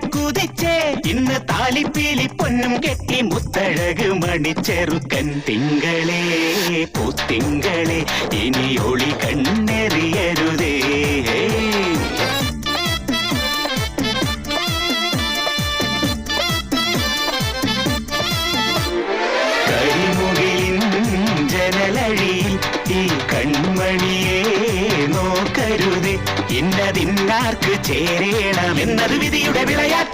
കുതിച്ചേ ഇന്ന് താലിപ്പീലി പൊന്നും കെട്ടി മുത്തഴക് മണിച്ചെറുക്കൻ. തിങ്കളേ പൂത്തിങ്കളെ ഇനി ഒളി കണ്ണെറിയരുതേ. കരിമുകിലിൻ ജനലഴിയിൽ ഈ കൺമണിയെ നോക്കരുതേ. ഇന്നതിന്നാർക്ക് ചേരേണമെന്നത് വിധിയുടെ വിളയാട്ടം.